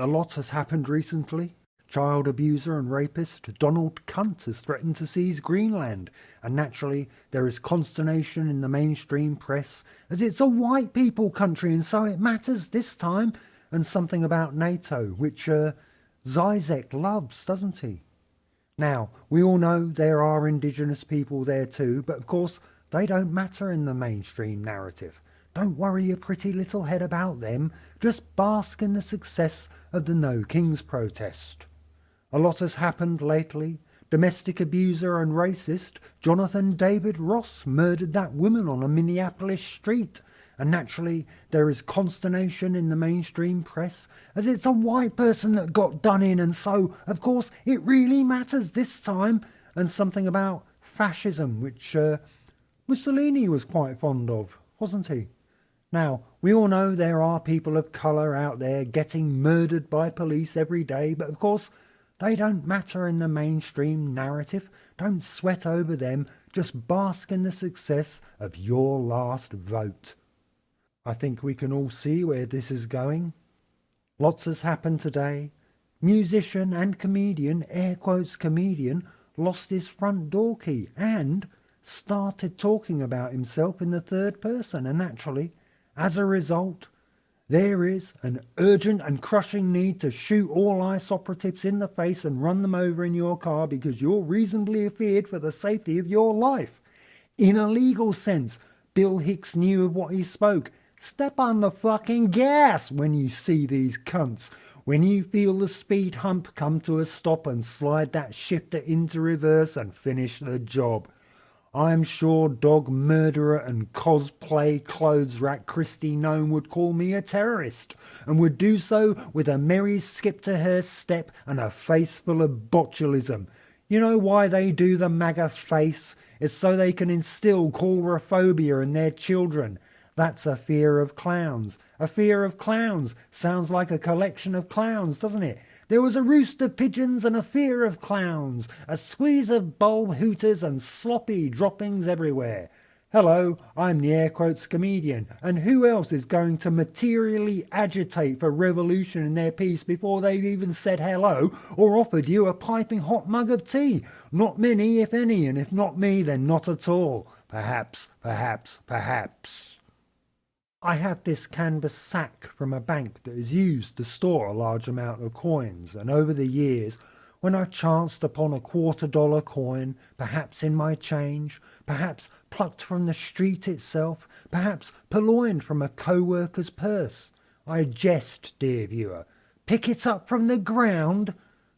A lot has happened recently. Child abuser and rapist Donald Cunt has threatened to seize Greenland, and naturally there is consternation in the mainstream press as it's a white people country and so it matters this time, and something about NATO, which Zizek loves, doesn't he? Now, we all know there are indigenous people there too, but of course they don't matter in the mainstream narrative. Don't worry your pretty little head about them, just bask in the success of the No Kings protest. A lot has happened lately. Domestic abuser and racist Jonathan David Ross murdered that woman on a Minneapolis street, and naturally there is consternation in the mainstream press as it's a white person that got done in, and so of course it really matters this time, and something about fascism, which Mussolini was quite fond of, wasn't he? Now, we all know there are people of colour out there getting murdered by police every day, but of course they don't matter in the mainstream narrative. Don't sweat over them, just bask in the success of your last vote. I think we can all see where this is going. Lots has happened today. Musician and comedian, air quotes comedian, lost his front door key and started talking about himself in the third person, and naturally, as a result, there is an urgent and crushing need to shoot all ICE operatives in the face and run them over in your car because you're reasonably feared for the safety of your life. In a legal sense, Bill Hicks knew of what he spoke. Step on the fucking gas when you see these cunts. When you feel the speed hump come to a stop and slide that shifter into reverse and finish the job. I'm sure dog murderer and cosplay clothes rack Christy Nome would call me a terrorist, and would do so with a merry skip to her step and a face full of botulism. You know why they do the MAGA face? It's so they can instill coulrophobia in their children. That's a fear of clowns. A fear of clowns sounds like a collection of clowns, doesn't it? There was a roost of pigeons and a fear of clowns, a squeeze of bulb hooters and sloppy droppings everywhere. Hello, I'm the air quotes comedian, and who else is going to materially agitate for revolution in their piece before they've even said hello or offered you a piping hot mug of tea? Not many, if any, and if not me, then not at all. Perhaps. I have this canvas sack from a bank that is used to store a large amount of coins, and over the years, when I chanced upon a $quarter coin, perhaps in my change, perhaps plucked from the street itself, perhaps purloined from a co-worker's purse, I jest, dear viewer, pick it up from the ground.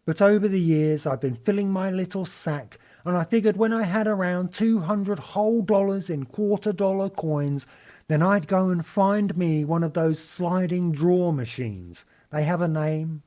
But over the years I've been filling my little sack, and I figured when I had around 200 whole dollars in $quarter coins, then I'd go and find me one of those sliding drawer machines. They have a name,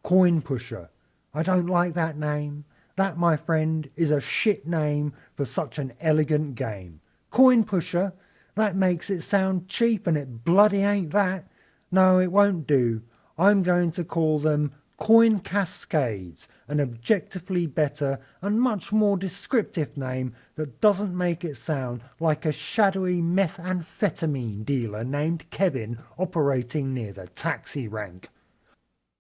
coin pusher. I don't like that name. That, my friend, is a shit name for such an elegant game. Coin pusher? That makes it sound cheap, and it bloody ain't that. No, it won't do. I'm going to call them coin cascades, an objectively better and much more descriptive name that doesn't make it sound like a shadowy methamphetamine dealer named Kevin operating near the taxi rank.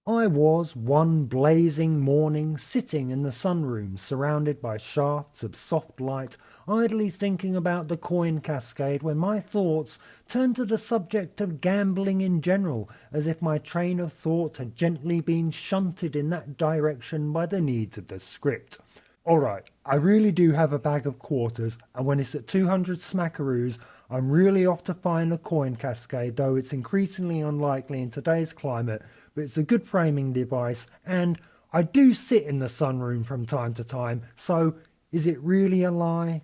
I was one blazing morning sitting in the sunroom surrounded by shafts of soft light, idly thinking about the coin cascade, when my thoughts turned to the subject of gambling in general, as if my train of thought had gently been shunted in that direction by the needs of the script. Alright, I really do have a bag of quarters, and when it's at 200 smackaroos, I'm really off to find a coin cascade, though it's increasingly unlikely in today's climate, but it's a good framing device, and I do sit in the sunroom from time to time, so is it really a lie?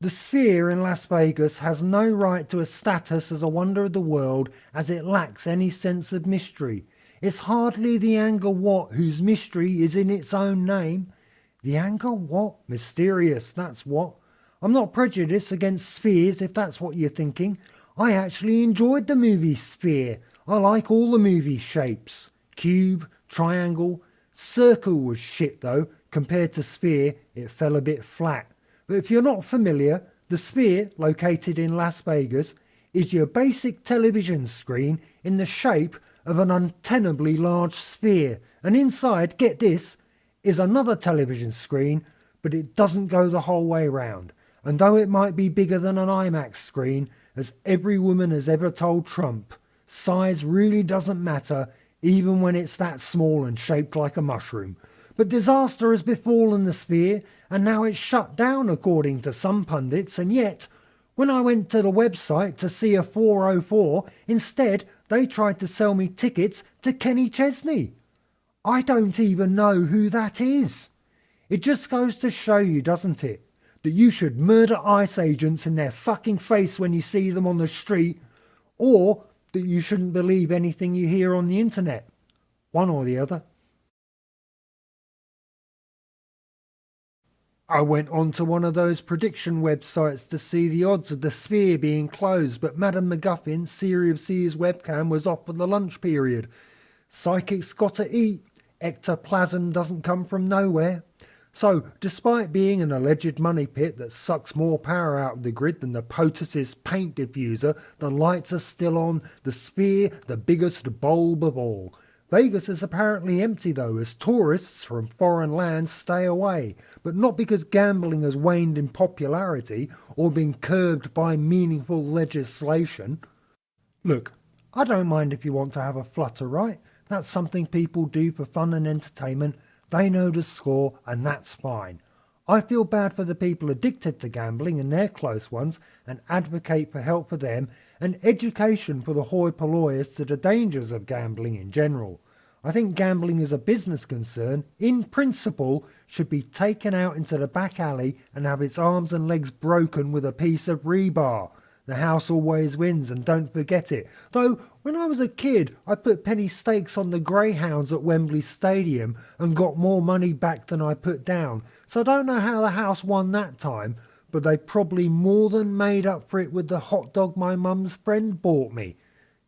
The Sphere in Las Vegas has no right to a status as a wonder of the world, as it lacks any sense of mystery. It's hardly the Angkor Wat whose mystery is in its own name. The Angkor Wat? Mysterious, that's what. I'm not prejudiced against spheres, if that's what you're thinking. I actually enjoyed the movie Sphere. I like all the movie shapes. Cube, triangle, circle was shit though. Compared to Sphere, it fell a bit flat. But if you're not familiar, the Sphere, located in Las Vegas, is your basic television screen in the shape of an untenably large sphere, and inside, get this, is another television screen, but it doesn't go the whole way round. And though it might be bigger than an IMAX screen, as every woman has ever told Trump, size really doesn't matter, even when it's that small and shaped like a mushroom. But disaster has befallen the sphere, and now it's shut down according to some pundits, and yet, when I went to the website to see a 404, instead they tried to sell me tickets to Kenny Chesney. I don't even know who that is. It just goes to show you, doesn't it, that you should murder ICE agents in their fucking face when you see them on the street, or that you shouldn't believe anything you hear on the internet. One or the other. I went on to one of those prediction websites to see the odds of the sphere being closed, but Madam MacGuffin's Siri of Seer's webcam was off for the lunch period. Psychics gotta eat. Ectoplasm doesn't come from nowhere. So, despite being an alleged money pit that sucks more power out of the grid than the POTUS's paint diffuser, the lights are still on, the sphere the biggest bulb of all. Vegas is apparently empty though, as tourists from foreign lands stay away, but not because gambling has waned in popularity or been curbed by meaningful legislation. Look, I don't mind if you want to have a flutter, right? That's something people do for fun and entertainment. They know the score, and that's fine. I feel bad for the people addicted to gambling and their close ones, and advocate for help for them and education for the hoi polloi as to the dangers of gambling in general. I think gambling as a business concern, in principle, should be taken out into the back alley and have its arms and legs broken with a piece of rebar. The house always wins, and don't forget it. Though, when I was a kid, I put penny stakes on the Greyhounds at Wembley Stadium and got more money back than I put down. So I don't know how the house won that time, but they probably more than made up for it with the hot dog my mum's friend bought me.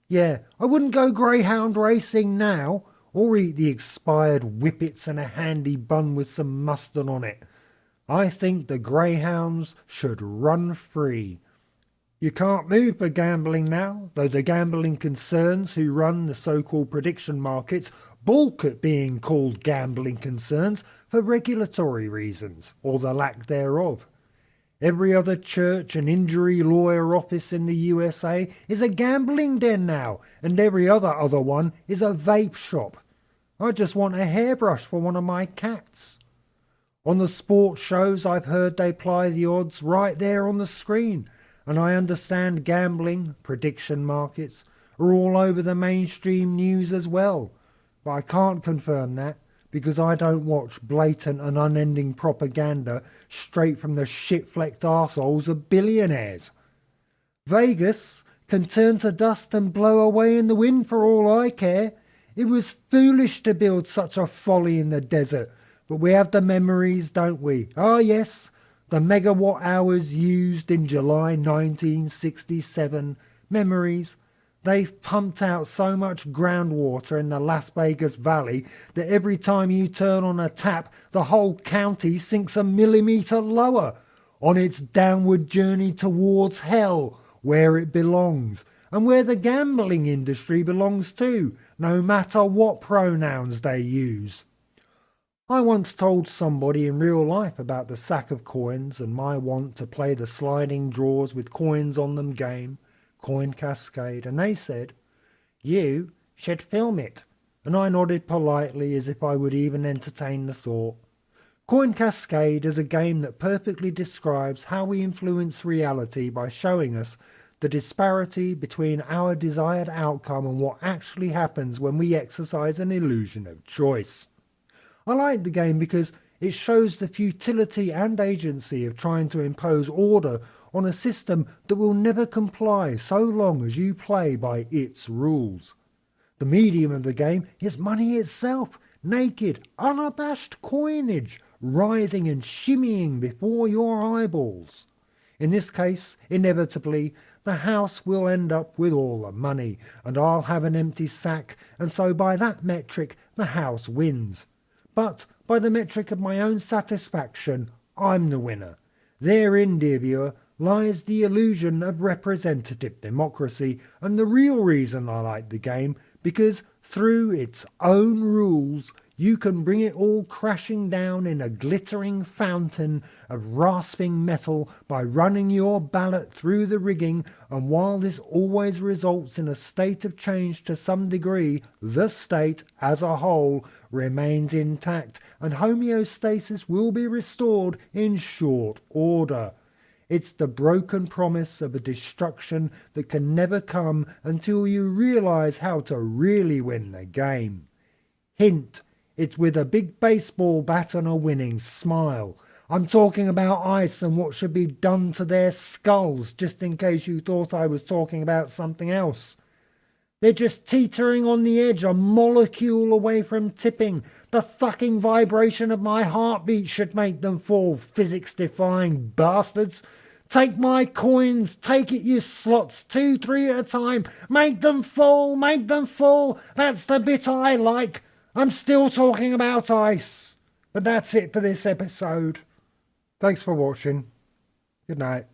Yeah, I wouldn't go greyhound racing now, or eat the expired whippets and a handy bun with some mustard on it. I think the greyhounds should run free. You can't move for gambling now, though the gambling concerns who run the so-called prediction markets balk at being called gambling concerns for regulatory reasons, or the lack thereof. Every other church and injury lawyer office in the USA is a gambling den now, and every other one is a vape shop. I just want a hairbrush for one of my cats. On the sports shows I've heard they apply the odds right there on the screen, and I understand gambling, prediction markets, are all over the mainstream news as well. But I can't confirm that, because I don't watch blatant and unending propaganda straight from the shit-flecked arseholes of billionaires. Vegas can turn to dust and blow away in the wind for all I care. It was foolish to build such a folly in the desert, but we have the memories, don't we? Ah, yes, the megawatt hours used in July 1967. Memories. They've pumped out so much groundwater in the Las Vegas Valley that every time you turn on a tap, the whole county sinks a millimetre lower on its downward journey towards hell, where it belongs, and where the gambling industry belongs too, no matter what pronouns they use. I once told somebody in real life about the sack of coins and my want to play the sliding drawers with coins on them game, Coin Cascade, and they said, "You should film it," and I nodded politely as if I would even entertain the thought. Coin Cascade is a game that perfectly describes how we influence reality by showing us the disparity between our desired outcome and what actually happens when we exercise an illusion of choice. I like the game because it shows the futility and agency of trying to impose order on a system that will never comply so long as you play by its rules. The medium of the game is money itself, naked, unabashed coinage, writhing and shimmying before your eyeballs. In this case, inevitably, the house will end up with all the money, and I'll have an empty sack, and so by that metric the house wins. But by the metric of my own satisfaction, I'm the winner. Therein, dear viewer, lies the illusion of representative democracy, and the real reason I like the game, because through its own rules, you can bring it all crashing down in a glittering fountain of rasping metal by running your ballot through the rigging, and while this always results in a state of change to some degree, the state as a whole remains intact and homeostasis will be restored in short order. It's the broken promise of a destruction that can never come until you realize how to really win the game. Hint, it's with a big baseball bat and a winning smile. I'm talking about ice and what should be done to their skulls, just in case you thought I was talking about something else. They're just teetering on the edge, a molecule away from tipping. The fucking vibration of my heartbeat should make them fall, physics-defying bastards. Take my coins, take it, you slots, 2, 3 at a time. Make them fall, make them fall. That's the bit I like. I'm still talking about ice. But that's it for this episode. Thanks for watching. Good night.